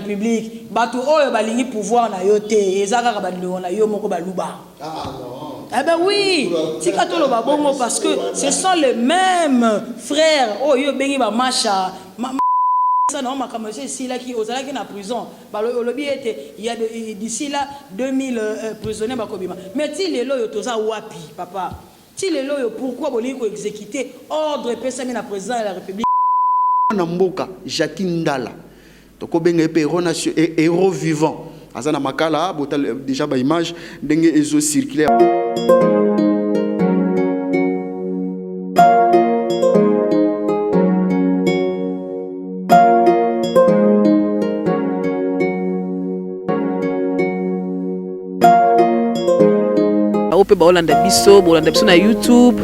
République, batu oyo balingi pouvoir na yo te, ezaka badlo na yo moko baluba. Ah non. Eh ben oui, tika tolo babongo parce que ce sont les mêmes frères. Oh yo bengi ba macha. Ça non ma comme ici là qui ozala qui na prison. Ba le lobby était il y a d'ici là 2000 prisonniers bakobima. Mais ti lelo yo toza wapi papa? Ti lelo yo pourquoi bolingi ko exécuter ordre pesami na président de la République? Namboka Jacques Ndala. Toko benga héros vivant. Azana makala botal déjà ba image ndenge ezo circulaire. Ope bolanda biso na YouTube,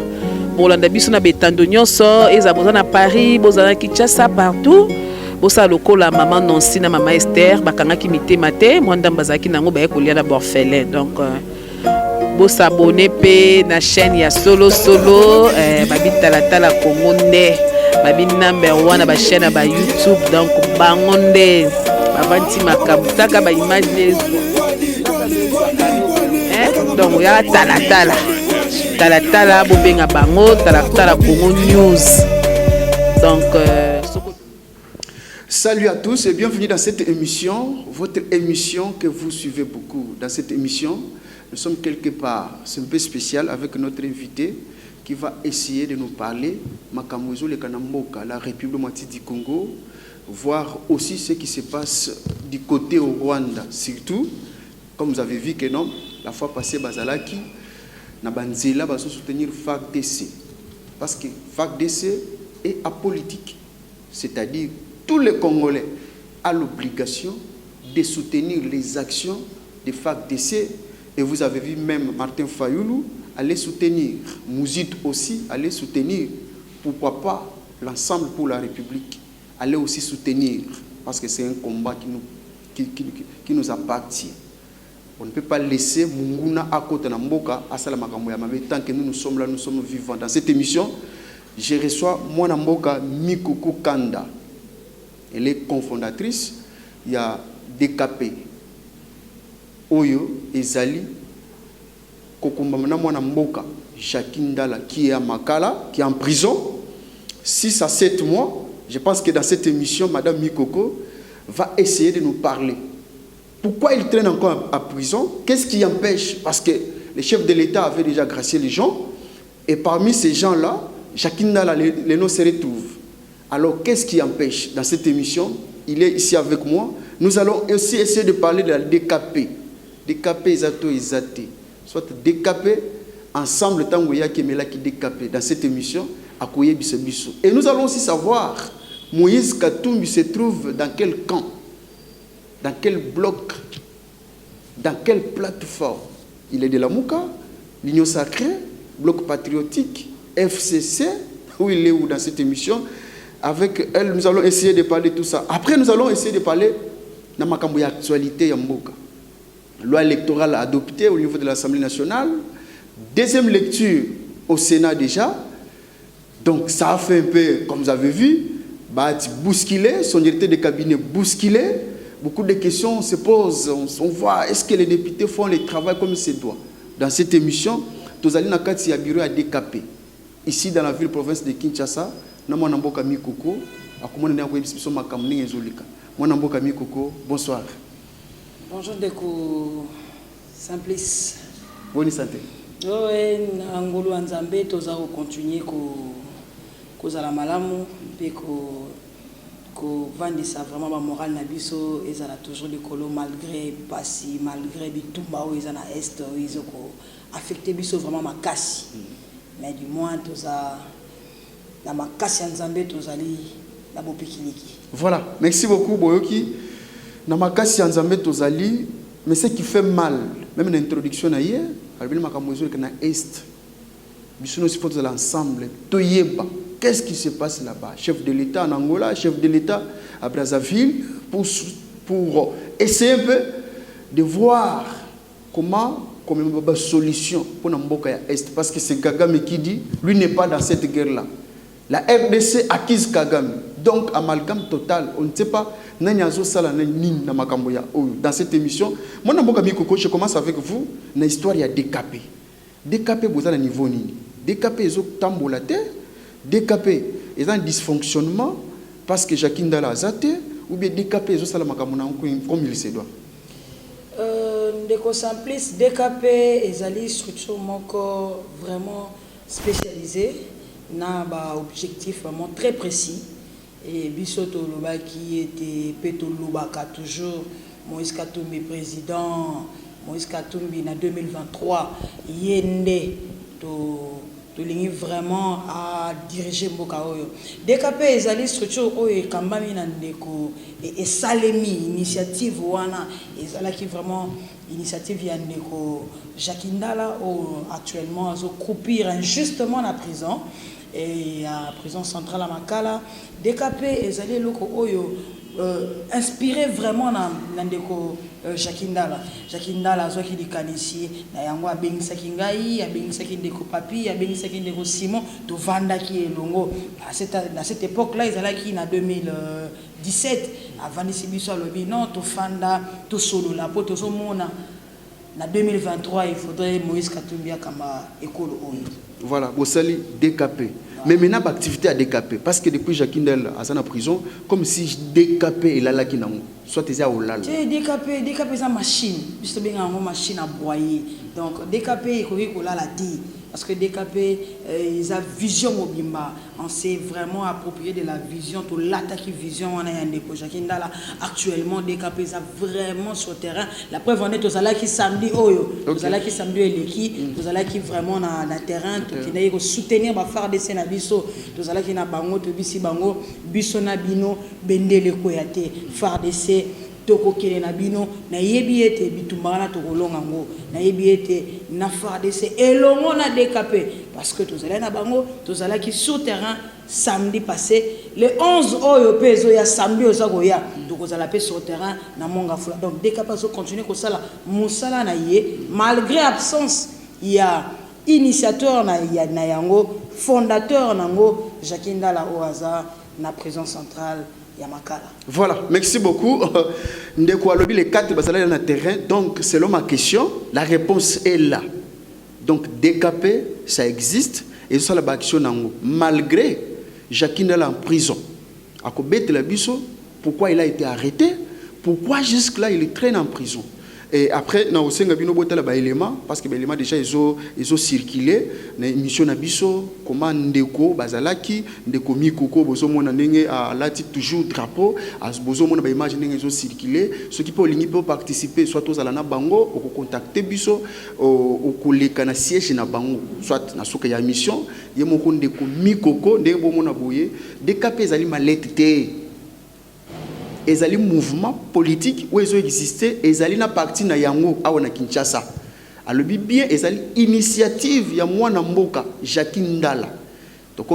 bolanda biso na betando nyonso, eza boza na Paris, boza na Kinshasa partout. Bosa lokola maman Nancy na maman Esther bakanga ki mitema te mwanda mbazaki nango baye kolia na borfelin. Donc bosa abonné pe na chaîne ya solo babi tala Congo nde babi number 1 na ba chaîne ba YouTube. Donc bangonde bavanti makabutaka ba image les donc ya tala bobenga bango tala Congo News. Donc salut à tous et bienvenue dans cette émission, votre émission que vous suivez beaucoup. Dans cette émission, nous sommes quelque part, c'est un peu spécial avec notre invité qui va essayer de nous parler Makamouzo le Kanamboka, la République du Congo, voir aussi ce qui se passe du côté au Rwanda. Surtout, comme vous avez vu que non, la fois passée, Bazalaki, Nabanzela va soutenir FACDC. Parce que FACDC est apolitique. C'est-à-dire, tous les Congolais ont l'obligation de soutenir les actions de FACDC. Et vous avez vu même Martin Fayoulou aller soutenir, Mouzid aussi aller soutenir, pourquoi pas l'ensemble pour la République, aller aussi soutenir, parce que c'est un combat qui nous appartient. On ne peut pas laisser Munguna à côté de Mboka à Salamakamouya. Tant que nous sommes là, nous sommes vivants. Dans cette émission, je reçois Mwana Mboka Mikoko Kanda. Elle est cofondatrice. Il y a DKP, Oyo, Ezali, Kokumbamana Mwana Mboka, Jacques Ndala, qui est à Makala, qui est en prison, 6 à 7 mois. Je pense que dans cette émission, Madame Mikoko va essayer de nous parler. Pourquoi il traîne encore à prison? Qu'est-ce qui empêche? Parce que le chef de l'État avait déjà gracié les gens. Et parmi ces gens-là, Jacques Ndala, les noms se retrouvent. Alors, qu'est-ce qui empêche? Dans cette émission, il est ici avec moi. Nous allons aussi essayer de parler de la DKP. DKP, Zato et Zate. Soit DKP, ensemble, Tangoya Kemela qui DKP. Dans cette émission, à Koye Bissebisso. Et nous allons aussi savoir, Moïse Katumbi se trouve dans quel camp? Dans quel bloc? Dans quelle plateforme? Il est de la Mouka, l'Union Sacrée, Bloc Patriotique, FCC, où il est où dans cette émission? Avec elle, nous allons essayer de parler de tout ça. Après, nous allons essayer de parler de la actualité Yamboka. Loi électorale adoptée au niveau de l'Assemblée nationale. Deuxième lecture au Sénat déjà. Donc, ça a fait un peu, comme vous avez vu, bousculé, son directeur de cabinet bousculé. Beaucoup de questions se posent. On voit, est-ce que les députés font le travail comme il se doit? Dans cette émission, Tozali Nakati a bureau à DKP. Ici, dans la ville-province de Kinshasa, Mwana Mboka Mikoko, Mwana Mboka Mikoko, bonsoir. Bonjour Deko Simplice. Bonne santé. Oui, Angolo Anzambe, toza continuer kozala malamu pe ko vandisa vraiment ba moral na biso ezala toujours likolo malgré pasi malgré bitumba o ezana est izo ko affecter biso vraiment makasi. Mais du moins toza na makasi Nzambe tozali na bopikiliki. Voilà, merci beaucoup Boyoki. Na makasi Nzambe tozali, mais ce qui fait mal, même l'introduction na hier, albi makamozo que na est. Biso nous faut de l'ensemble toyeba. Qu'est-ce qui se passe là-bas? Chef de l'État en Angola, chef de l'État à Brazzaville, pour essayer un peu de voir comment une solution pour Namboka Est. Parce que c'est Kagame qui dit, lui n'est pas dans cette guerre-là. La RDC acquise Kagame. Donc, amalgame total. On ne sait pas, dans cette émission, moi, je commence avec vous, une histoire il y a décapé. Décapé, vous avez un niveau nini. Décapé, ils ont tambolate. Décapé, ils ont un dysfonctionnement parce que Jacques Ndala a zaté. Ou bien décapé, ils ont comme il se doit. Ndeko Simplice, décapé, ils ont une structure vraiment spécialisée. Na ba objectif vraiment très précis et Bisoto Loba qui était Peto Lobaka toujours Moïse Katumbi président Moïse Katumbi en 2023 yende to lingi vraiment à diriger Mboka oyo décapé ezali structure oyo kambami na ndeko et salemi initiative wana ezala qui vraiment initiative ya ndeko Jacques Ndala actuellement azo croupir injustement na prison et à prison centrale à Makala décapé ezali loko oyo inspiré vraiment na ndeko Jacques Ndala zo ki likanisi na yango abengisaki ngai abengisaki ndeko papi abengisaki ndeko Simon to vanda ki elongo à cette époque là ezalaki na 2017 avant de biso lobi non to fanda to solo la poto so mona na 2023 il faudrait Moïse Katumbi kama école oyo. Voilà, Bossali décapé. Mais maintenant, l'activité a décapé. Parce que depuis Jacques Ndala à la prison, comme si décapé et là qui n'a soit déjà au lal. Décapé c'est une machine. Juste bien une machine à broyer. Donc décapé, il faut la dit. Parce que décapé, ils ont vision au bimba. On s'est vraiment approprié de la vision, de l'attaque vision. On a un déco. Jacques Ndala actuellement décapé, ils ont vraiment sur le terrain. La preuve on est aux allats qui samedi, aux allats qui samedi et l'équipe, aux allats qui vraiment dans le terrain, qui n'aient soutenir ma phare de Sénabiso, aux allats qui n'a bango, to bisi bango, bisona bino, bendele koyate, phare de C. Toko kele na bino na yebi ete bitumbana to kolonga ngo na yebi ete na fardese elongo na décapé parce que tozala na bango tozala ki sur terrain samedi passé le 11 oyo pezo ya samedi osako ya tokozala pe sur terrain na monga fula donc décapé so continuer ko sala musala na ye malgré absence il y a initiateur na yango fondateur nango Jacques Ndala Oaza na prison centrale. Voilà, merci beaucoup. Les 4 basalaires dans le terrain. Donc, selon ma question, la réponse est là. Donc, décapé, ça existe. Et ça, la action malgré Jacques Ndala en prison. À pourquoi il a été arrêté? Pourquoi jusque-là il traîne en prison? Et après, na osenga bino botala ba élément parce que ba élément déjà ils ont circulé na émission na biso comment ndeko bazalaki ndeko mikoko bozo mona ndenge à lati toujours drapeau as bozo mona ba image ndenge ils ont circulé ceux qui peuvent peut participer soit aux alana bango ou contacter biso au koleka na siège na bango soit na soka ya mission yemoko ndeko mikoko ndenge bo mona boye décapé zali malette ils ont un mouvement politique où ils ont existé et ils ont parti na yango à Kinshasa. Alors bien ils ont une initiative ya mwana mboka Jacques Ndala. Donc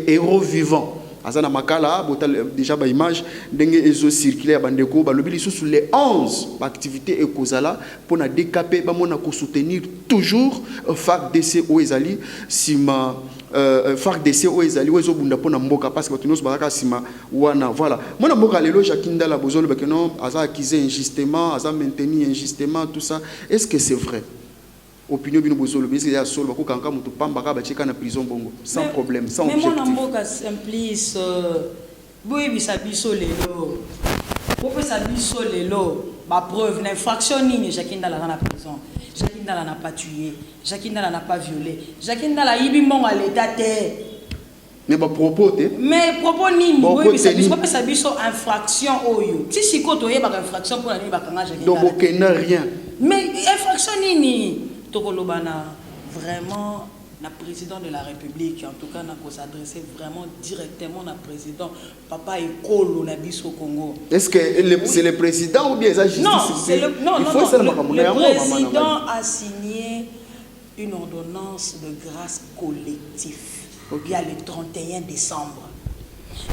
héros vivant. Azana makala déjà ba image ndenge ezo circuler bandeko ba lobi sous les 11 activités ekozala pour na décaper ba mona ko soutenir toujours FARDC o ezali sima FARDC o ezali o ezobunda pona mboka parce que tunos baraka sima wana voilà mona mboka lelo Jacques Ndala bozolo ba que non aza accusé injustement aza maintenu injustement tout ça est-ce que c'est vrai? Opinion bino bozolo bisi ya solo bako kanka mutu pamba ka bacheka na prison bongo sans problème sans objectif. Mais mon amboka Simplice boye bisa biso lelo. Pourquoi ça biso lelo ba preuve l'infraction nini Jacques Ndala dans la prison. Jacques Ndala n'a pas tué, Jacques Ndala n'a pas violé. Jacques Ndala yibi mbongo à l'état terre. Mais ba propos te. Mais propos nini boye bisa biso infraction oyo. Si sikoto yeba infraction pour la ni ba kanga Jacques Ndala. Donc aucun rien. Mais infraction nini Tokolobana, vraiment, le président de la République, en tout cas, nous s'adresser vraiment directement au président, Papa Ekolo, Nabiso Congo. Est-ce que c'est le président ou bien ça justice? Non, c'est le président a signé une ordonnance de grâce collective. Il y a le 31 décembre.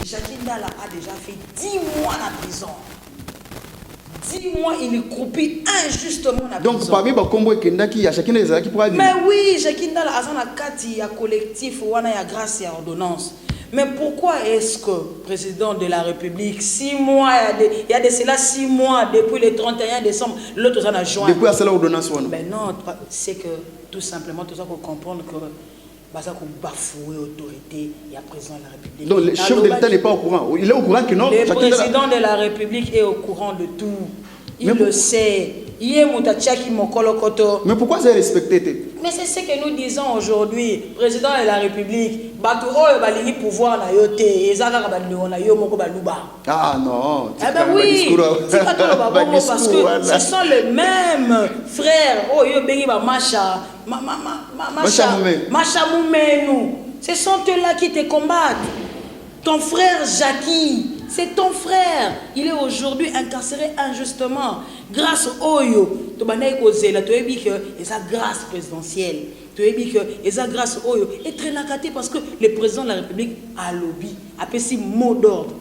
Jacques Ndala a déjà fait 10 mois en prison. 10 mois, il est coupé injustement la prison. Donc, parmi les combos qui y a chacun des qui pourra dire. Mais oui, Jacques Ndala a un collectif, il y a grâce et ordonnance. Mais pourquoi est-ce que le président de la République, 6 mois, il y a de cela 6 mois, depuis le 31 décembre, l'autre en a joint. Depuis à cela ordonnance. Ben non, c'est que tout simplement, tout ça pour comprendre que ça bafouer l'autorité, il y a président de la République. Donc le chef de l'État n'est pas au courant. Il est au courant que non. Le président de la République est au courant de tout. Il le sait. Mais pourquoi c'est respecté? Mais c'est ce que nous disons aujourd'hui. Président de la République, il pouvoir na yote, ah non. Eh ben oui, parce que ce sont les mêmes frères. Oh, yo bengi ba Macha Moumenu. Ce sont eux-là qui te combattent. Ton frère Jackie, c'est ton frère. Il est aujourd'hui incarcéré injustement. Grâce au Oyo, tu as dit que c'est grâce présidentielle. Tu as dit que c'est grâce au Oyo. Et très nakaté parce que le président de la République a lobby, a fait ces mots d'ordre.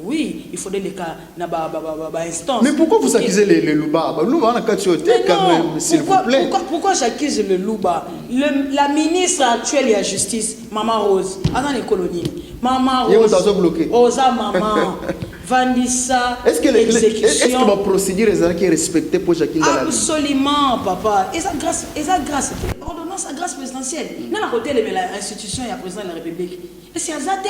Oui, il faudrait les cas instance. Mais pourquoi vous accusez le Louba? Louba, on a quand même, s'il vous plaît. Pourquoi j'accuse le Louba? La ministre actuelle de la Justice, Maman Rose, dans les colonies. Maman Rose, Osa Maman, Vandissa, est-ce que ma procédure est respectée pour Jacqueline Dalali? Absolument, papa. Et ça grâce, ordonnance à grâce présidentielle. Dans la côté de l'institution, il y a le président de la République. Et c'est Azate.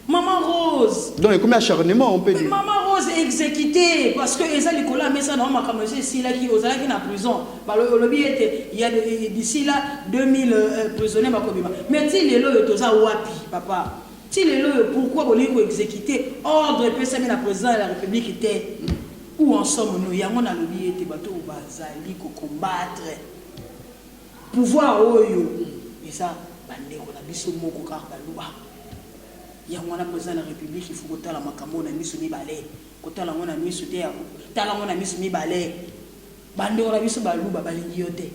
Maman Rose. Donc, il y a combien d'acharnement on peut dire? Maman Rose est exécutée parce que les Nicolas mais ça dans ma caméra ici là qui est en prison. Le lobby était il y a d'ici là 2000 prisonniers makobima. Mais si les lois toza wapi papa. Si les lois pourquoi vous les exécuter ordre PSM la président de la République était où en sommes-nous? Il y a mon lobby était bateau bazali ko combattre pouvoir oyo et ça bande ko na biso moko ka baluba. Il y a un président de la République, il faut que la makambo na misu mi balé, que la mona misu te, tala mona misu mi balé. Bande on a misu balou balingi yote.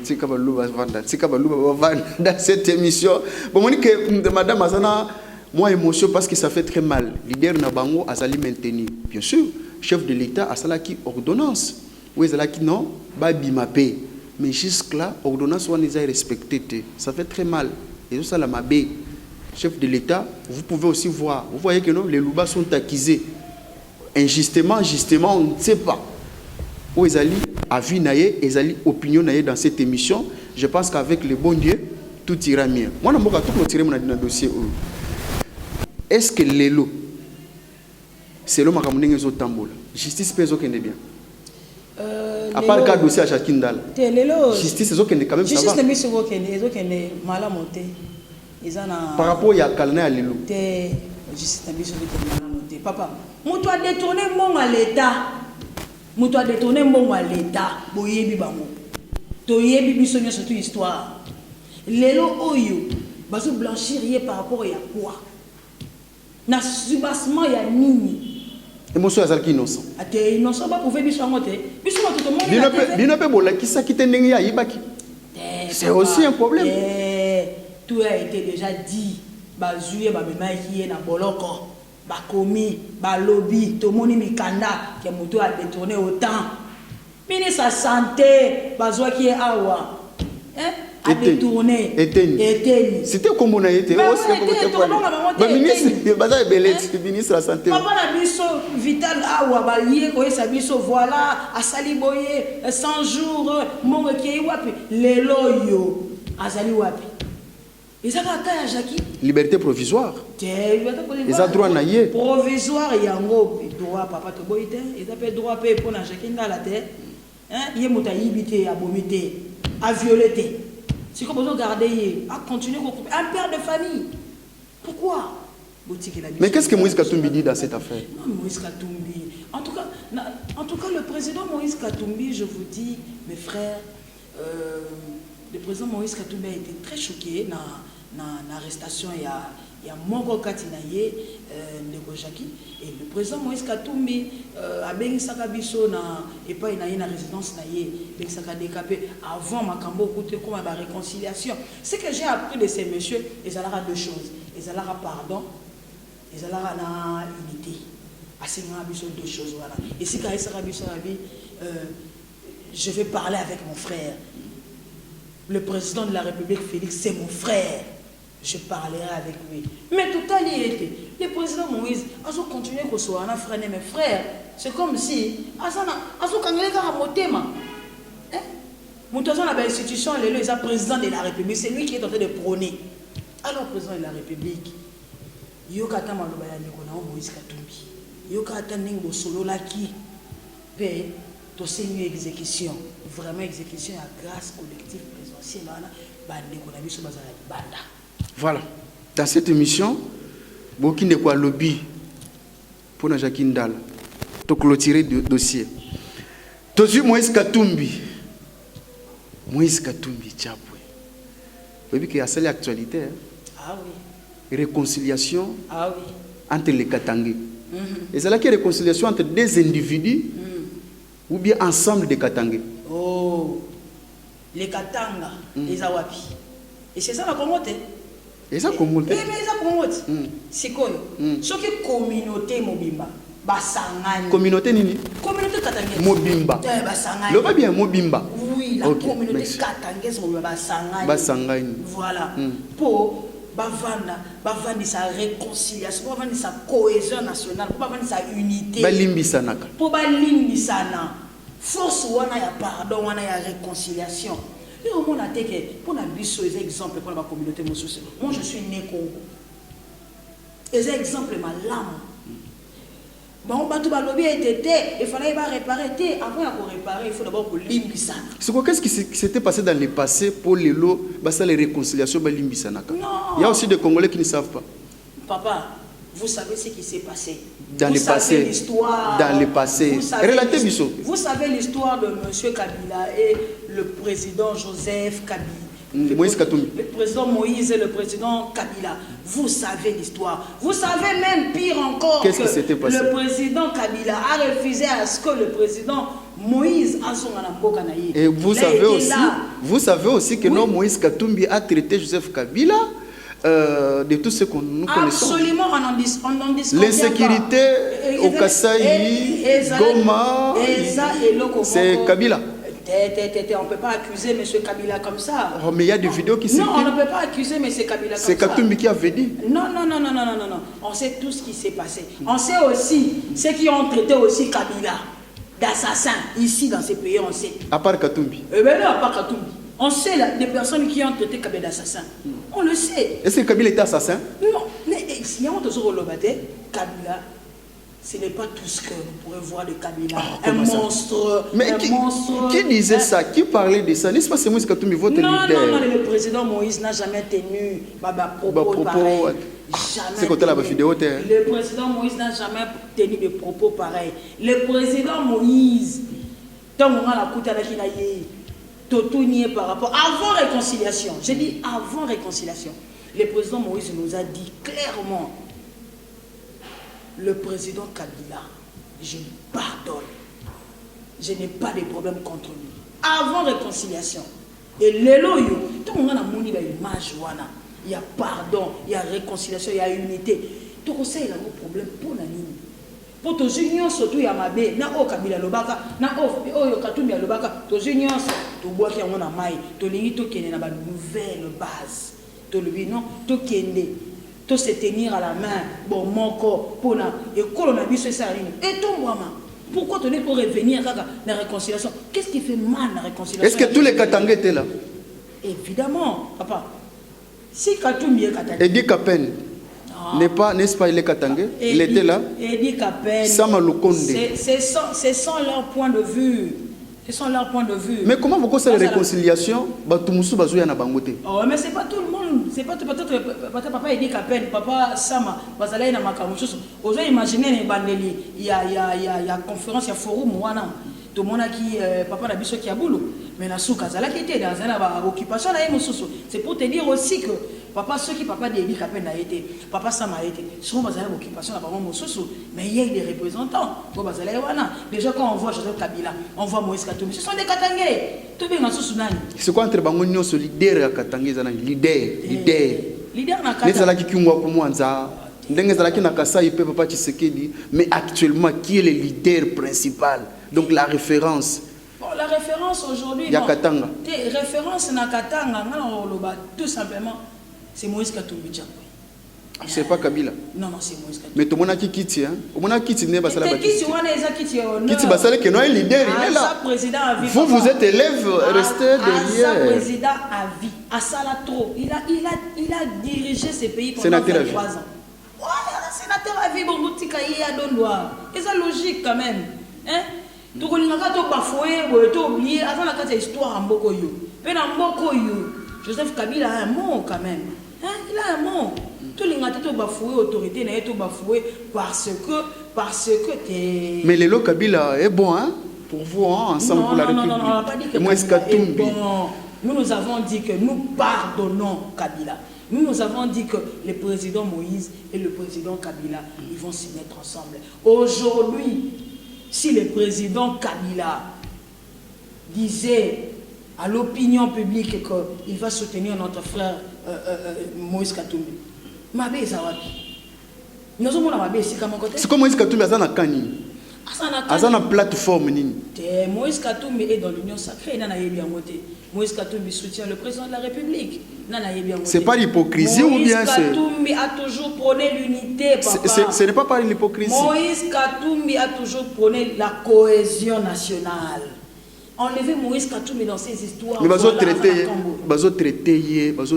Tika balou vanda, tika balou vanda dans cette émission. Bon moni que madame Azana, moi émotion parce que ça fait très mal. Leader na bango azali maintenu. Bien sûr, chef de l'État a sala qui ordonnance. Oui, zala qui non, ba bimapé. Mais jusque là, ordonnance on les a respecté. Ça fait très mal. Et ça la mabé. Chef de l'État, vous pouvez aussi voir, vous voyez que non, les Loubas sont accusés injustement, justement, on ne sait pas. Où ils allaient, avis naïe, ils allaient opinion naïe dans cette émission. Je pense qu'avec le bon Dieu, tout ira mieux. Moi, je vais tout retirer mon dossier. Est-ce que les lots, c'est l'homme qui a mené les autres tambours? Justice peut être bien. À part le cas dossier à Jacqueline Dal. Justice, c'est quand même ça. Justice, c'est mal à monter. Par rapport à Kalna à Lilo. Papa, moi tu as détourné mon à l'État. Moi tu as détourné mon à l'État. Boyebi bango. Toyebi bisonyo surtout histoire. Lelo oyo, bazo blanchir par rapport à quoi? Na subassement ya nini? Émotion à qui innocent. Ate innocent pas pouvait biso ngote. Biso tout le monde. Bino pe bola qui ça qui te nengi ya yibaki. C'est aussi un problème. Tout a été déjà dit. Bazouye babema qui est na boloko, bakomi, balobi, tomoni mikanda que moto a détourné autant. Ministre de santé, bazouye qui est awa. Hein? A détourné. C'était comme on a été. Le ministre de la santé. Papa la biso vital awa balié ko esa biso voilà a saliboye 100 jours mon qui wapi les loyo azali wapi. Liberté provisoire. Ils ont droit à y provisoire, il y a un droit, papa, tu bois, ils ont droit pour la chacune dans la tête. Il y a un à vomiter, à violer. C'est comme vous garder, à continuer, un père de famille. Pourquoi? Mais qu'est-ce que Moïse Katumbi dit dans cette affaire? Non, Moïse Katumbi. En tout cas, le président Moïse Katumbi, je vous dis, mes frères, le président Moïse Katumbi a été très choqué dans l'arrestation. Il y a Mongo Katinaye, Ndeko Jackie, et le président Moïse Katumbi a bien sakabiso et pas une résidence naïe, bien saka décapé avant Makambo côté comme la réconciliation. Ce que j'ai appris de ces messieurs, ils aura deux choses. Ils aura pardon, ils aura unité. Assez deux choses voilà. Et si quand je vais parler avec mon frère. Le président de la République, Félix, c'est mon frère. je parlerai avec lui. Mais tout à l'heure, le président Moïse a continué à se faire frère, mes frères. C'est comme si, a l'institution, il est le président de la République, c'est lui qui est en train de prôner. Alors, président de la République, il y a Moïse Katumbi. Il y a une exécution, vraiment exécution à grâce collective présidentielle. Voilà. Dans cette émission, beaucoup de quoi lobby pour la Jacques Ndala. Tu clôturer le dossier. Tu as vu Moïse Katumbi. Moïse Katumbi, Tchapoué. Vous voyez qu'il y a cette actualité. Hein? Ah oui. Réconciliation oui. Entre les Katangais. Et c'est là qu'il y a réconciliation entre des individus ou bien ensemble des Katangais. Oh, les Katanga, les Awapi. Et c'est ça la communauté. Et ça communauté. Mais ça communauté. C'est quoi? Ce qui est communauté Mobimba. Basangani. Communauté nini? Communauté Katangais. Mobimba. Basangani. Le va bien Mobimba. Oui, la communauté Katangais Mobimba Basangani. Basangani. Voilà. Pour bavandi sa réconciliation, pour bavandi sa cohésion nationale, pour bavandi sa unité. Balimbisanaka. Pour balimbisana. Force wana ya pardon, wana ya réconciliation. Et au monde a été que pour la biso des exemples pour la communauté musulmane. Moi je suis né Congo. Les exemples ma lame. Bon, bateau balobi était, il fallait réparer. Avant de réparer, il faut d'abord que limbisana. C'est quoi? Qu'est-ce qui s'était passé dans le passé pour les lots, les réconciliations, limbisanaka? Il y a aussi des Congolais qui ne savent pas. Papa, vous savez ce qui s'est passé. Dans le passé. L'histoire. Dans le passé. Relatez Bissot. Vous savez l'histoire de M. Kabila et le président Joseph Kabila. Moïse Katumbi. Le président Moïse et le président Kabila. Vous savez l'histoire. Vous savez même pire encore que le président Kabila a refusé à ce que le président Moïse a son anamboka-naï. Et vous savez aussi que non, Moïse Katumbi a traité Joseph Kabila de tout ce que nous connaissons. Absolument, on en discute. L'insécurité au Kasaï, Goma, c'est Kabila. On ne peut pas accuser M. Kabila comme ça. Oh, mais il y a des vidéos qui circulent. Non, on ne peut pas accuser M. Kabila comme ça. C'est Katumbi qui avait dit. Non. On sait tout ce qui s'est passé. On sait aussi ceux qui ont traité aussi Kabila d'assassins. Ici, dans ces pays, on sait. À part Katumbi. Eh bien non, à part Katumbi. On sait là, des personnes qui ont traité Kabila d'assassin. On le sait. Est-ce que Kabila était assassin? Non. Mais s'il y a Kabila, ce n'est pas tout ce que vous pourrez voir de Kabila. Un monstre. Mais qui disait ça? Qui parlait de ça? N'est-ce pas c'est Moïse Katumbi, votre leader? Non, le président Moïse n'a jamais tenu propos pareils. C'est côté la vidéo. Le président Moïse n'a jamais tenu de propos pareils. Le président Moïse, tant qu'on a la coute à la tout nié par rapport. Avant réconciliation, j'ai dit avant réconciliation, le président Moïse nous a dit clairement. Le président Kabila, je lui pardonne. Je n'ai pas de problème contre lui. Avant réconciliation. Et l'éloyo, tout le monde a une image, il y a pardon, il y a réconciliation, il y a unité. Tout ça, il y a un problème pour la ligne. Pour tous les unions, surtout, il y a ma bé, na o Kabila lobaka, na o Katumbi lobaka, tous les unions, tu bois qui a mon amai, tu lis tout qui est dans la nouvelle base. Tu le dis non, tout qui est tout se tenir à la main, bon, mon corps, pour la, et coronavirus, ça arrive. Et tout, moi, pourquoi tu es pour revenir à la réconciliation? Qu'est-ce qui fait mal la réconciliation? Est-ce que tous les Katangais étaient là? Évidemment, papa. Si Katumbi est Katangais. Edi Kapen, n'est-ce pas, il est Katangais? Il était là? Edi Kapen. Sama Lukonde. C'est sans leur point de vue. Ce sont leurs points de vue. Mais comment vous connaissez la réconciliation? Oh, mais c'est pas tout le monde. C'est pas peut-être papa il dit qu'à peine, papa Sama, Bazalaï na Makamuchus. Aujourd'hui, imaginez il y a conférence, il y a forum, tout le monde qui papa Nabiso qui a boulot. Mais la souka, ça qui était dans une occupation, c'est pour te dire aussi que papa, ceux qui papa dit qu'à peine a été, papa Sama a été, souvent Bazalaï occupation, mais il y a des représentants. Déjà, quand on voit Joseph Kabila, on voit Moïse Katumbi, ce sont des Katangais. Tout bien dans ce Soudan. C'est quoi entre Bangonio, ce leader à Katangais, leader na mais actuellement, qui est le leader principal? Donc la référence. Bon, la référence aujourd'hui, Katanga. Référence na Katanga, tout simplement, C'est Moïse Katumbi Tchapwe. C'est pas Kabila. Non, non, c'est Moïse Katumbi. Mais tout le monde a quitté, hein. Tout le monde a quitté, n'est pas ça la bataille. Kiti Basale que non est leader, il est là. Vous êtes élève, restez derrière. Président à vie. À Sala trop. Il a dirigé ce pays pendant 23 ans. Ouais, sénateur à vie, bon, Moutikaï à Dondoa. Et c'est logique quand même. Hein? Donc on a tout bafoué, on a oublié. Avant la carte histoire en Bokoyo. Mais dans Bokoyo, Joseph Kabila a un mot quand même. Hein? Il a un mot. Tout le monde a bafoué, l'autorité n'a pas bafoué parce que t'es... Mais le Kabila est bon, hein? Pour vous, hein, ensemble non, pour la République. Non, on n'a pas dit que Kabila est bon. Nous avons dit que nous pardonnons Kabila. Nous avons dit que le président Moïse et le président Kabila, ils vont s'y mettre ensemble. Aujourd'hui, si le président Kabila disait à l'opinion publique qu'il va soutenir notre frère Moïse Katumbi, Mabé Zawadi. Nous sommes à Mabé, c'est comme côté. C'est comme Moïse Katumbi a Kani. Azana plateforme nini. Moïse Katumbi est dans l'Union sacrée, Moïse Katumbi soutient le président de la République. C'est pas l'hypocrisie ou bien c'est... Moïse Katumbi a toujours prôné l'unité, papa. Ce n'est pas par l'hypocrisie. Moïse Katumbi a toujours prôné la cohésion nationale. Enlever Moïse Katumbi dans ces histoires. Mais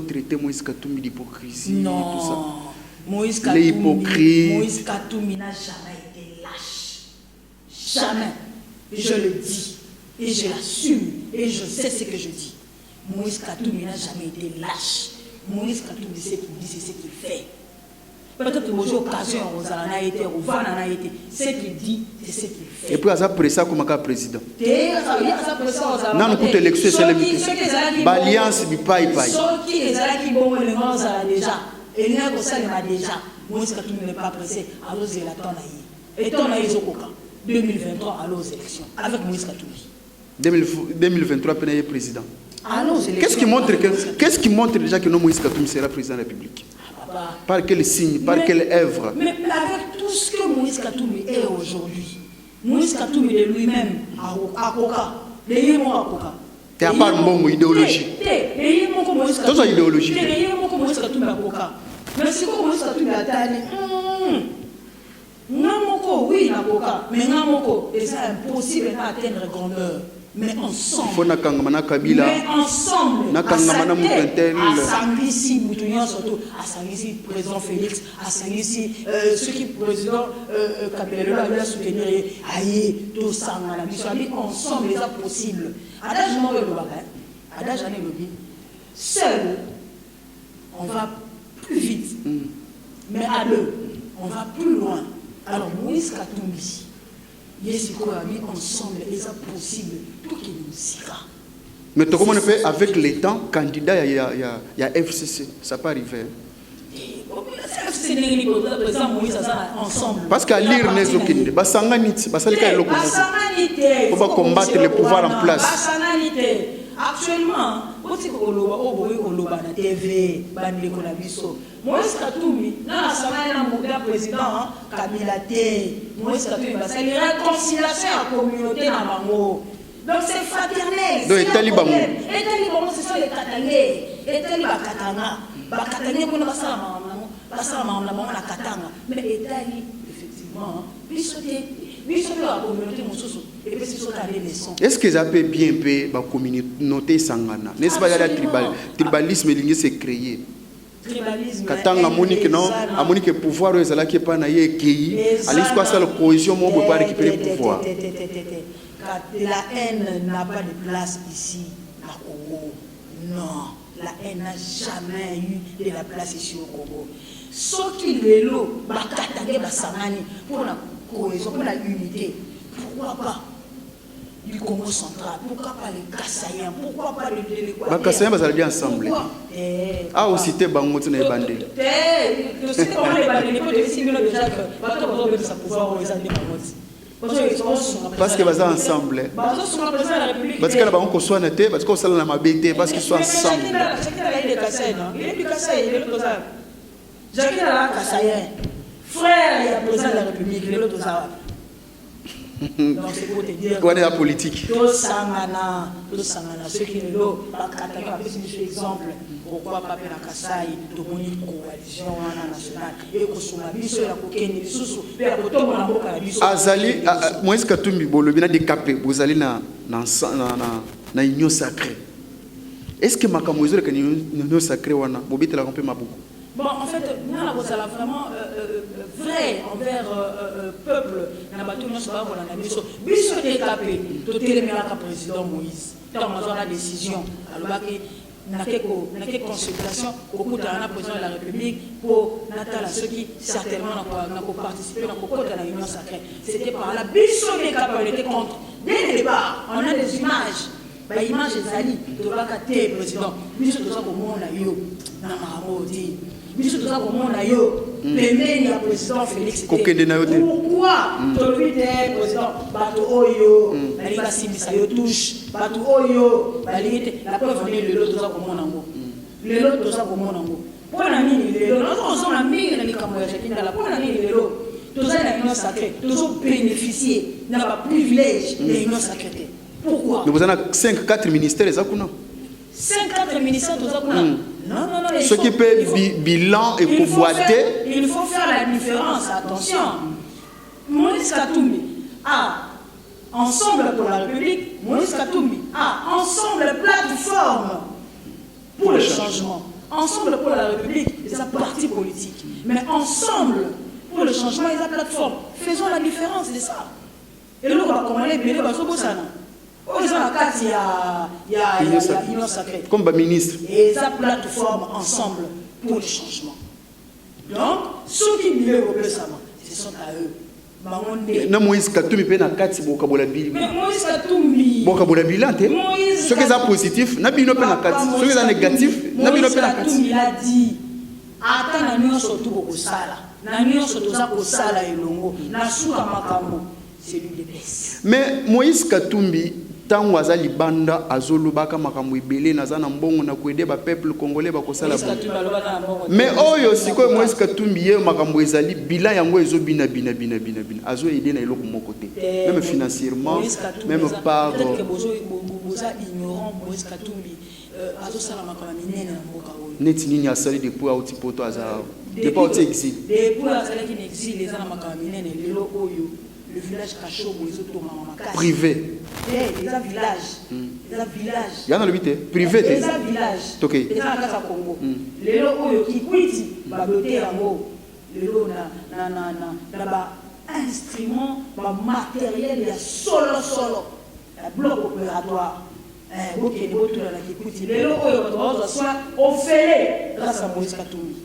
traiter Moïse Katumbi d'hypocrisie. Non. Tout ça. Moïse Katumbi n'a jamais été lâche. Jamais. Je le dis. Et je l'assume. Et je sais ce que je dis. Moïse Katumbi n'a jamais été lâche. Moïse Katumbi, c'est ce qu'il dit, c'est ce qu'il fait. Peut-être que j'ai occasion, on a été, on a été. Ce qu'il dit, c'est ce qu'il fait. Et puis, après ça, comme un président. Non, nous coûte l'élection, c'est limité. L'alliance, il paye. Ceux qui les allaient bon, les gens déjà. Et nous, ça, les déjà. Moïse Katumbi n'est pas pressé. Alors, c'est la tonne. Et tonne, ils ont 2023, alors aux élections. Avec Moïse Katumbi. 2023, Pénaïe président. Qu'est-ce qui montre déjà que Moïse Katumbi sera président de la République? Par quel signe, par quelle œuvre? Mais avec tout ce que Moïse Katumbi est aujourd'hui, Moïse Katumbi de lui-même, à Koka, les yémons à Koka. Tu n'as pas une bonne idéologie. Les yémons comme Moïse Katumbi. Tout ça idéologie. Les yémons comme Moïse Katumbi à Koka. Mais c'est comme Moïse Katumbi à Tani. Namoko, oui, à Koka. Mais Namoko, c'est impossible d'atteindre grandeur. Mais ensemble. Il faut ensemble. À Sanglissi, Boutouyan surtout, à Sanglissi, président Félix, à Sanglissi, ceux qui président Kabila a soutenir, aïe, tout ça, ensemble, c'est possible. Adage non le bagage, adage année le dit. Seul, on va plus vite. Mais à deux, on va plus loin. Alors, Moïse Katumbi. Ensemble, et c'est possible, tout qui nous ira. Mais comment on fait avec les temps, candidat, il y a FCC, ça peut arriver. Parce qu'à lire les autres, Basanganit, on va combattre le pouvoir en place. Actuellement, on TV, Moïse Katumbi, dans président Kabila Moïse Katumbi, c'est une réconciliation à la communauté dans Bango. Donc c'est fraternel. Donc les talibans, ce sont les Katangais. Les talibans Katanga, pour nous passer la Katanga. Mais les talibans, effectivement, la communauté est-ce que ça peut bien payer la communauté sangana? N'est-ce pas le tribalisme s'est créé? Katanga amoni que pouvoir est là qui est pas naïe qui allez quoi ça la cohésion on peut pas récupérer le pouvoir. La haine n'a pas de place ici à Congo. Non, la haine n'a jamais eu de la place ici au Congo. Ce qui est là, pour la cohésion, pour la unité. Pourquoi pas du Congo central? Pourquoi pas les Kassaïens? Pourquoi pas les Kassaïens va aller ensemble. Ah, aussi t'es bango tu n'es bandé. Tu sais comment les bandés ne peuvent pas déjà que ça pouvoir aux années parce que vas ensemble. Parce que là bas on soit neté parce qu'on s'en a ma bête parce qu'ils sont ensemble. Il est du Kassaï, il est le Tozar. Jacques est là Kassaïen. Frère, il y a président de la République, il est le Tozar. Donc c'est pour te dire. Quoi est la politique? Tout sangana, ceux qui ne l'ont pas catalogué, un exemple. Pourquoi pas la Kassai, tout le monde coalition nationale et que sur la biso la coquine, sous la coton on a beaucoup la biso. Azali, moi est-ce que tout le monde décapé, vous allez na union sacrée. Est-ce que ma camouflage que union sacrée wana, bobite la rompe ma beaucoup. Bon, en fait, nous avons vraiment vrai envers le peuple. Nous avons biso décapé, tout est le président Moïse. Tant qu'on a la décision, alors n'a que consultation au cours de la président de la République pour Nathalie, ceux qui certainement n'ont pas participé dans l'Union sacrée. C'était par la biso décapé, on était contre. Dès le départ, on a des images. Les images des alliés, de la président. Biso tout ça comme on a eu dans ma maudit. Biso tout ça comme on a eu. Le président Félix. Pourquoi tu es président Bato Oyo, la Liga Simisa yo touche, Bato Oyo, la preuve on est le lot tout ça comme on a eu. Le lot tout ça comme on a eu. Pour la mine, le lot, nous sommes la mine dans les camouflages, pour la mine, le lot. Tout ça est l'union sacrée, toujours bénéficier d'un privilège de l'union sacrée. Pourquoi? Nous avons 5-4 ministères, les Akuna. 5-4 ministères, les Akuna. Non. Ce qui peut bilan et convoiter. Il faut faire la différence, attention. Moïse Katumbi a Ensemble pour la République, Moïse Katumbi a Ensemble plateforme pour le changement. Ensemble pour la République, c'est un parti politique. Mais Ensemble pour le changement, c'est une plateforme. Faisons la différence de ça. Et là, on va commencer à bénéficier de ça. Il y a l'union sacrée. Comme ministre. Et ça plateforme ensemble pour le changement. Donc, ceux qui vivent au Bessama, ce sont à eux. Non, Moïse Katumbi peut na kati bokabola bili. Mais Moïse Katumbi. Bokabola bilante. Ce qui est positif, n'a bino peut na kati. Ce qui est négatif, n'a bino peut na kati. Moïse Katumbi a dit, ata na nyo sotu bokosala. Na nyo sotu za kosala elongo. Na suka makambo. C'est lui le best. Mais Moïse Katumbi tant waza libanda azolubaka makambo ibele nazana mbongo na kuede ba peuple congolais bakosala bon. Mais oyo siko Moïse Katumbi ye makambo ezali bilan yango ezobina bina azo aider na eloko moko te même financièrement même par ignorant Moïse Katumbi azo sala makambo minene na mboka oyo neti nini asali depuis auti poto aza depuis auti exil depuis azali ki exil les ana makambo minene lelo oyo le village Kachobo les autres mamaka privé les villages il y a dans le vite privé les villages OK les ana Congo lelo oyo kikwiti ba doter yango lelo na ba instrument ba matériel ya solo la bloc opératoire boké de botu la kikwiti lelo oyo ba soit offert grâce à Moïse Katumbi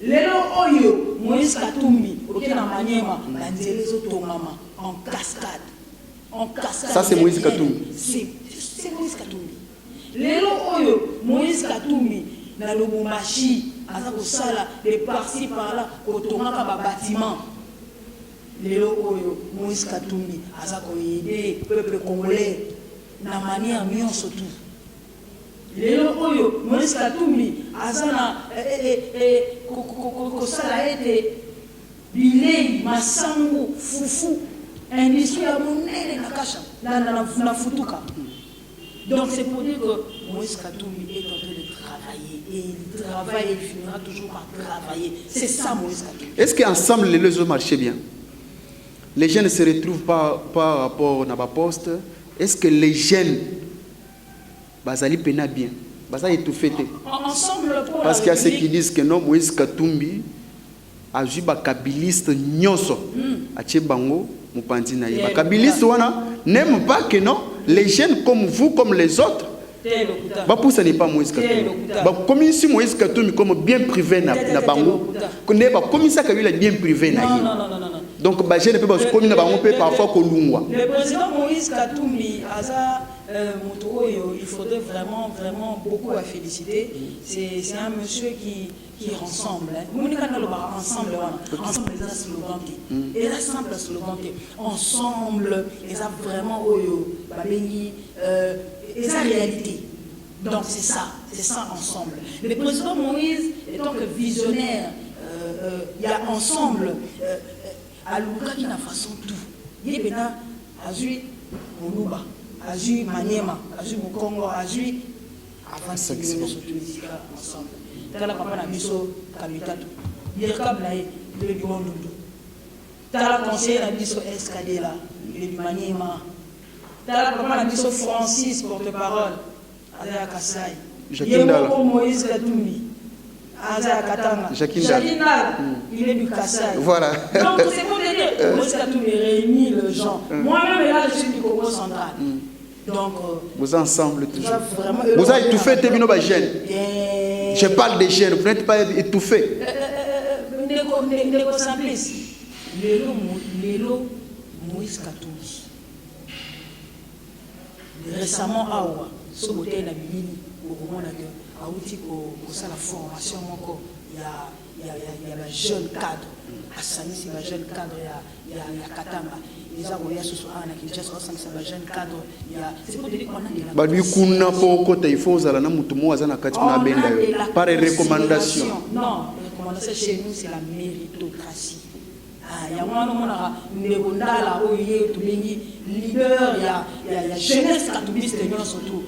lelo oyo Moïse Katumbi OK na Maniema la nzelezo tongama en cascade. Ça c'est Moïse Katumbi. C'est Moïse Katumbi. Lelo oyo Moïse Katumbi na Lubumbashi aza kosala les par-ci par-là kotongaka ba bâtiment. Lelo oyo Moïse Katumbi aza koyede peuple congolais na manière nyonso tout. Lelo oyo Moïse Katumbi aza na kosala ete bilei masango fufu industrie à monnaie na futuka. Donc c'est pour dire que Moïse Katumbi est en train de travailler et il travaille et il finira toujours par travailler. C'est ça Moïse Katumbi. Est-ce qu'ensemble les deux marchaient bien? Les jeunes ne se retrouvent pas par rapport à ma poste. Est-ce que les jeunes bazali pena bien? Bazali tout fêté. Ensemble pour parce qu'il y a ceux qui disent que non Moïse Katumbi a joué ba kabiliste nyonso. Atie bango Mupandi na ye. Kabiliste wana n'aime pas que non les jeunes comme vous comme les autres. Ça n'est pas Moïse Katumbi. Comme ici Moïse Katumbi comme bien privé na bango. Connaît pas comme ça qu'il a bien privé na ye. Non. Donc je ne peux pas comme na bango peut parfois kolungwa. Le président Moïse Katumbi aza il faudrait vraiment beaucoup à féliciter. C'est un monsieur qui rassemble. Ensemble, il a un slogan qui est simple slogan qui ensemble, il a vraiment il a réalité. Donc c'est ça ensemble. Le président Moïse étant que visionnaire, il y a ensemble à Luka qui n'a façon tout. Il y a azui Moluba, azui Maniema, azui Mukongo, azui avant de se tuer ensemble. Tala papa na biso kabitato. Yerkab na ye, il est du Mondundu. Tala conseiller na biso Escadela, il est du Maniema. Tala papa na biso Francis porte-parole, Azaya Kasai. Yemoko Moïse Katumbi, Azaya Katanga. Jacquindala, il est du Kasai. Voilà. Donc c'est pour te dire, Moïse Katumbi réunit les gens. Moi-même là, je suis du Congo central. Donc, vous ensemble toujours. Vraiment, vous avez étouffé tes bino jeunes. Je parle des jeunes, vous n'êtes pas étouffés. Ndeko Simplice. Lelo Moïse Katumbi. Récemment, Awa, ce côté la Bibili, au moment où Aouti ça la formation encore, il y a un jeune cadre. À Sanis, il y a un jeune cadre, il y a Katanga. Les Agoya ce soir, il y a un jeune cadre. C'est pour dire qu'on a des par recommandation. Non, les recommandations chez nous, c'est la méritocratie. Il y a un leader, il y a jeunesse catholique, surtout.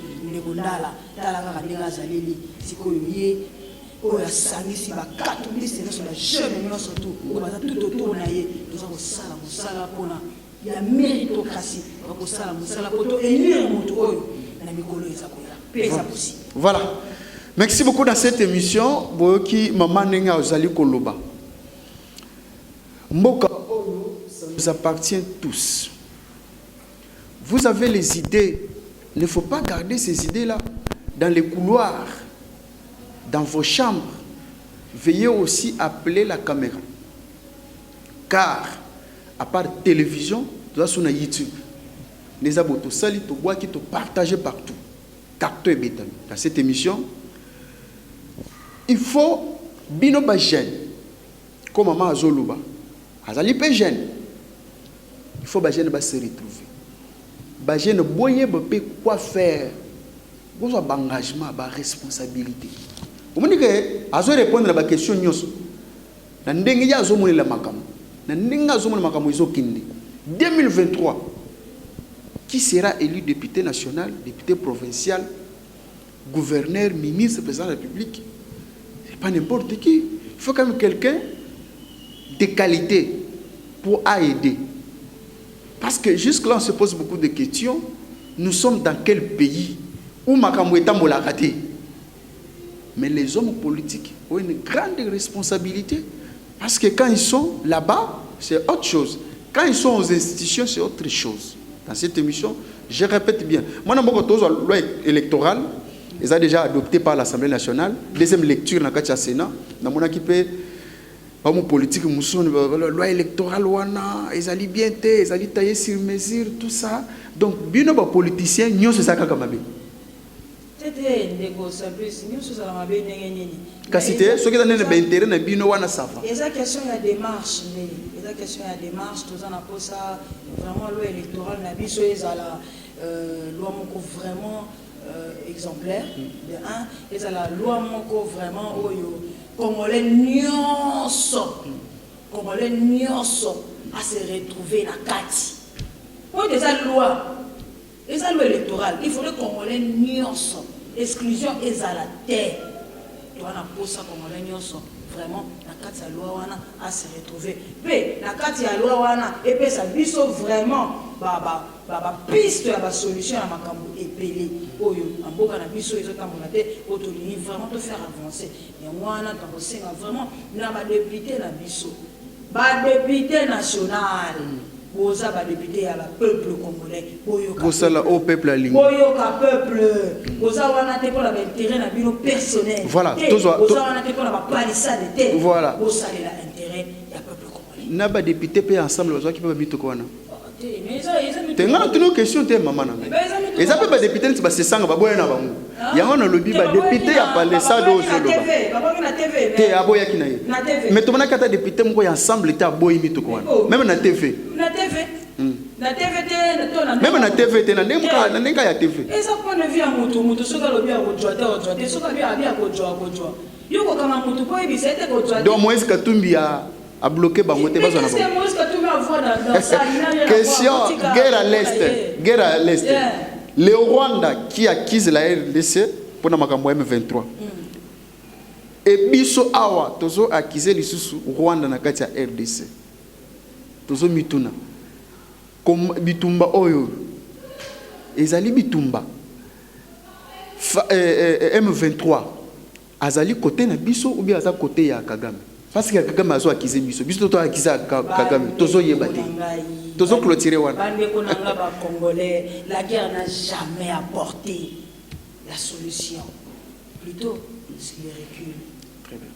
Oh, la sanisi ba katoliste na la jeune non surtout on va tout autour na ye nous avons sala pona la méritocratie on va sala poto élire moto oyo na mikolo ezakoya pesa possible. Voilà, merci beaucoup dans cette émission boki maman nenga ozali koloba mboka oyo ça nous appartient tous. Vous avez les idées, il ne faut pas garder ces idées là dans les couloirs. Dans vos chambres, veuillez aussi appeler la caméra. Car, à part télévision, tu as sur YouTube. Les abos, tu salis, tu bois, qui te partagent partout. Capteur béton. Dans cette émission, il faut bino ba jeune. Comme maman Azoluba. Azali pe jeune. Il faut ba jeune ba se retrouver. Ba jeune boye ba pe quoi faire. Vous avez un engagement, une responsabilité. Vous me dites que, à répondre à la question, na ndenge ya zomo la makamu. Na ndenge zomo la makamu izo kindi. 2023, qui sera élu député national, député provincial, gouverneur, ministre, président de la République? C'est pas n'importe qui. Il faut quand même quelqu'un de qualité pour aider. Parce que jusque-là, on se pose beaucoup de questions. Nous sommes dans quel pays où makamu est raté? Mais les hommes politiques ont une grande responsabilité. Parce que quand ils sont là-bas, c'est autre chose. Quand ils sont aux institutions, c'est autre chose. Dans cette émission, je répète bien. Moi, je suis la loi électorale. Ils ont déjà adopté par l'Assemblée nationale. Deuxième lecture dans le Sénat. Dans mon équipe, mon politique, la loi électorale, ils allaient bien ils allaient tailler sur mesure, tout ça. Donc, bien les politiciens, nous sommes ça comme ça. Kasite ce qui donne l'intérêt na bino wana safa. Eza question ya démarche mais eza question ya démarche tous na posa vraiment loi électorale na biso ezala loi moko vraiment exemplaire de un ezala loi moko vraiment oyo congolais nyonso à se retrouver na kati. Pour des loi électorale, il faut le congolais nyonso exclusion ezala terre. Toi na posa congolais nyonso vraiment na kati ya loi wana à se retrouver. Pe na kati ya loi wana et pe ça biso vraiment ba piste ya ba solution ya makambo epelé oyo amboka na biso ezotambola te otolini vraiment te faire avancer. Et wana tango senga vraiment na ba député na biso. Ba député national. Boza ba député à la peuple congolais. Boza la au peuple aligné. Boyoka peuple. Boza wana te pour la intérêt na bino personnel. Voilà, boza wana te pour la palissade te. Voilà. Boza la intérêt ya peuple congolais. Na ba député pe ensemble boza qui peut bito ko wana. Mais ça tenga tino question te maman na. Et ça peut ba député ti ba se sanga ba boya na bango. Ya wana lobi ba député ya parler ça do zolo ba. Baba na TV. Te aboya ki na ye. Na TV. Mais to mona kata député mko ya ensemble te aboyi mito ko wana. Même na TV. Na TV. Na TV te même na TV te na nenga ya TV. Et ça point de vue à moto soka lobi a kojoa soka bi a ko joa. Yoko kama moto ko ebisa te ko joa. Donc Moïse Katumbi a a bloqué Bangote. Question, guerre à l'Est. Guerre à l'Est. Le Rwanda qui acquise la RDC pour la Makambo M23. Et biso awa, tozo acquise lisusu Rwanda na kati ya RDC. Tozo mituna. Comme bitumba oyo. Ezali bitumba. M23. Azali côté na biso ou bien azali côté ya Kagame. Parce que Kagame a acquis biso. Biso to acquis Kagame. Tozo yebate. Tozo clôturer wana. Congolais, la guerre n'a jamais apporté la solution. Plutôt, c'est le recul. Très bien.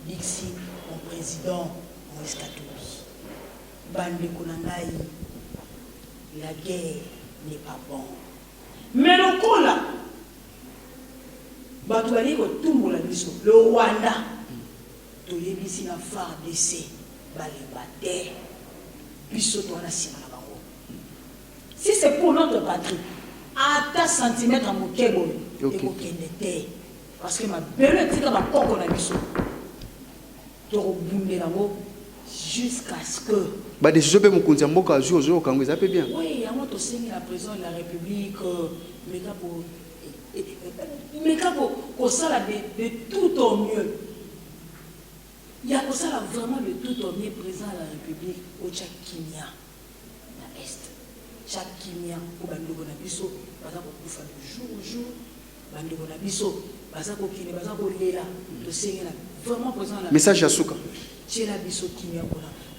Dixi, mon président, Moïse Katumbi. Bande Konangaï, la guerre n'est pas bon. Mais le cola, Batouali Kotumbo la biso, le Rwanda, Toyebisi na phare d'essai, Balibate, biso to na sima na bango. Si c'est pour notre patrie, à ta centimètre à mon kebo, et parce que ma belle tika ma koko na biso, to bundé na mo jusqu'à ce que. Bah des choses me concernent beaucoup à jour au Congo, ça peut bien. Oui, à moi to signer la président de la République, mais quand ça de tout au mieux. Il y a ça vraiment de tout au mieux président de la République au Tchakimia, à l'Est. Tchakimia, au Bandoko Nabiso, Bazako Koufa de jour au jour, Bandoko Nabiso, Bazako Kine, Bazako Lela, de Seigneur, vraiment président de la République. Message à Souka. C'est la Biso Kimia.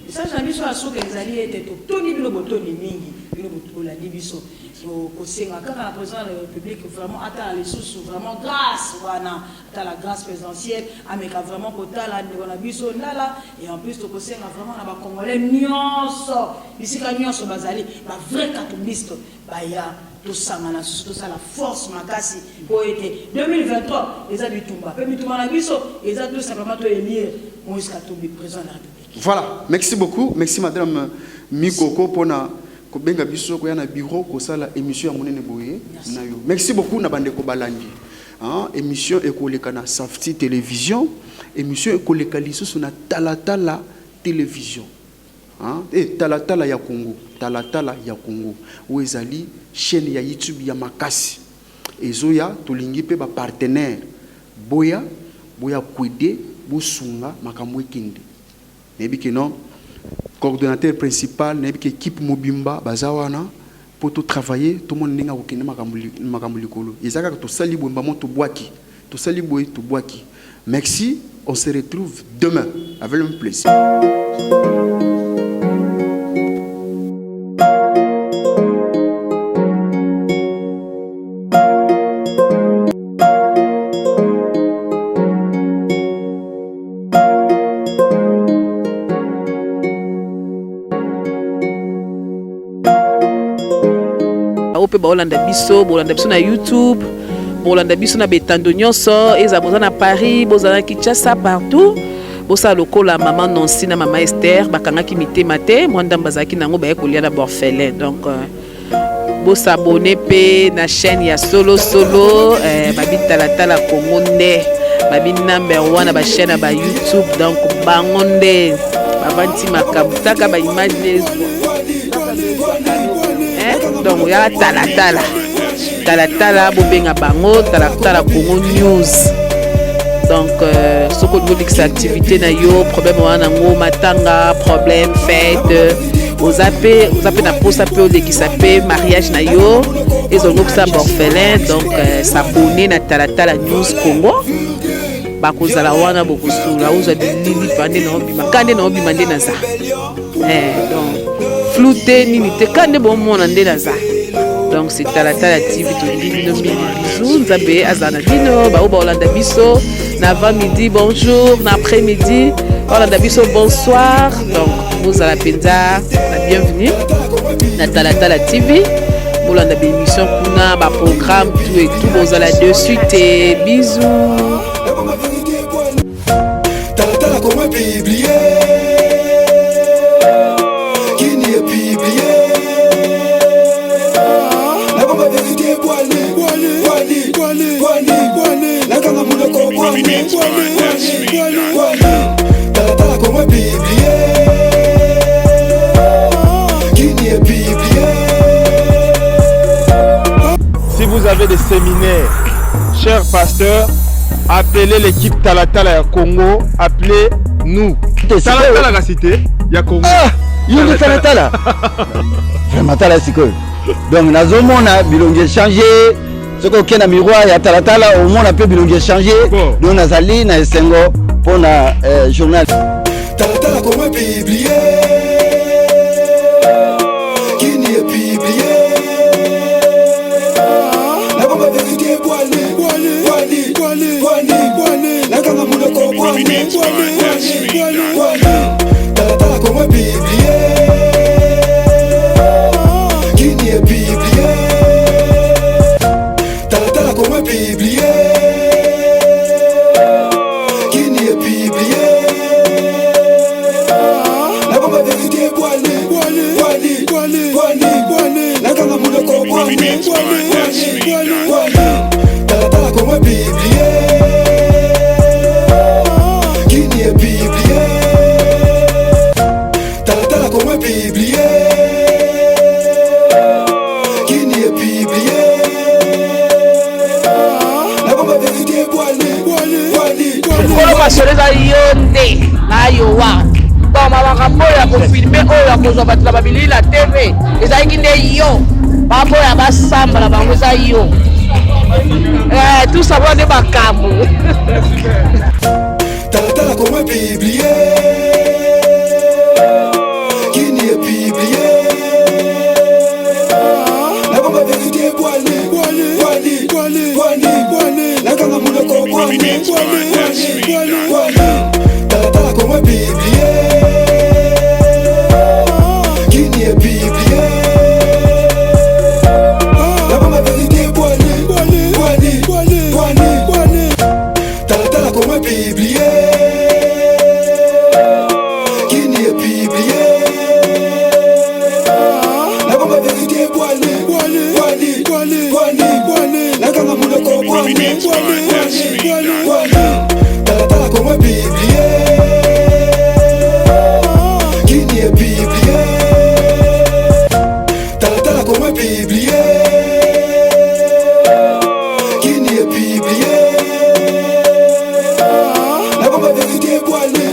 Message à Biso à Souka, les alliés étaient au Tony Biloboto, les Mingi, Biloboto, la Biso. Au Sénat, quand la présidente de la République vraiment atteint les sous vraiment grâce, voilà, atteint la grâce présidentielle, avec vraiment quota là, et en plus au Sénat vraiment on a Congolais nyonso, ici quand nyonso bazali, ba vrai catholique, ba ya tout ça na tout ça la force makasi pour été 2023 les habitumba, puis tout na biso, ils ont tout simplement to élire Moïse Katumbi président de la République. Voilà, merci beaucoup, merci madame Mikoko pour na Kobenga biso ko yana bureau ko sala émission ya monene boye na yo. Merci beaucoup na bande ko balandi. Hein, émission ekoleka na Safety télévision, émission ekoleka lisusu na Talatala télévision. Hein, et Talatala ya Congo, Talatala ya Congo. Où ezali chaîne ya YouTube ya makasi. Ezoya tolingi pe ba partenaire. Boya kwede bosunga makambo ekinde. Nebi ke non coordonnateur principal, l'équipe Mobimba, Bazawana, pour tout travailler, tout le monde n'est pas makambulikolo. Et ça, tout ça, tout boaki. Tout ça, tout boaki. Merci, on se retrouve demain. Avec le même plaisir. Bolanda biso na YouTube, bolanda biso na betando nyonso, ezabozana na Paris, bozana Kinshasa partout. Bosa lokola maman Nancy na maman Esther bakanga ki mitema te, mwanda mbazaki nango baye kolia na borfelin. Donc bosa abonner pe na chaîne ya solo babi Talatala Congo nde, babi #1 ba chaîne ba YouTube. Donc bangonde bavanti makabutaka ba image donc ya Talatala bobenga bango Talatala Congo News. Donc ce que nous dit activité na yo problème wana ngo matanga problème fête aux appels na posa pe qui s'appelle mariage na yo et zongo ça orphelin. Donc s'abonner na Talatala News Congo bakozala wana bokosula oza bilili pande na obima kande na obima nde naza donc flouté nini te kande bomona nde naza. Donc c'est Talatala TV to bino bisous nzabe azana bino ba Olanda biso na avant midi bonjour na après midi Olanda biso bonsoir. Donc vous à la penza la bienvenue na Talatala TV Olanda be émission kuna ba programme tout et tout vous à la dessus et bisous. Talatala comment publier qui n'y est publié. Talatala como Biblia. vous avez des séminaires, chers pasteurs, appelez l'équipe Talatala ya Congo, appelez-nous. Talatala la cité, ya Congo. Ah, Yogi Talatala. Vraiment Talatala c'est quoi? Donc nazomona bilongi changer. Ce qu'on a miroir ya Talatala au moins on peut bilongi changer. Donc nazali na esengo pour na journal. Talatala comme biblié. Qui n'y est biblié? La bombe vérité boiné. La gamme moule ko boiné. Talatala comme biblié. Qui n'y est biblié? Talatala comme biblié. Qui n'y est biblié? La bombe vérité boiné. La gamme moule ko boiné. Talatala comme biblié. Qui n'y est biblié? Talatala comme biblié. Qui n'y est biblié? La bombe vérité boiné. Kolo basoleza yonde na yowa. Bon makambo ya confirmer oyo ya kozwa bato na babili la TV. Ezalaki nde yo. Bambo ya basamba na bango eza yo. Tout ça va de makambo. Talatala comme biblié. Qui n'y est biblié? La bombe vérité boiné. La gamme moule ko boiné. Talatala comme biblié. Qui n'y est biblié? La bombe vérité boiné. Talatala comme biblié. Qui n'y est biblié? La bombe vérité boiné. La gamme moule ko boiné. Talatala comme biblié. Qui n'y est biblié? Talatala comme biblié. Qui n'y est biblié? La bombe vérité boiné.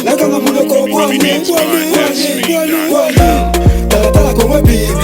La gamme moule ko boiné. Talatala comme biblié.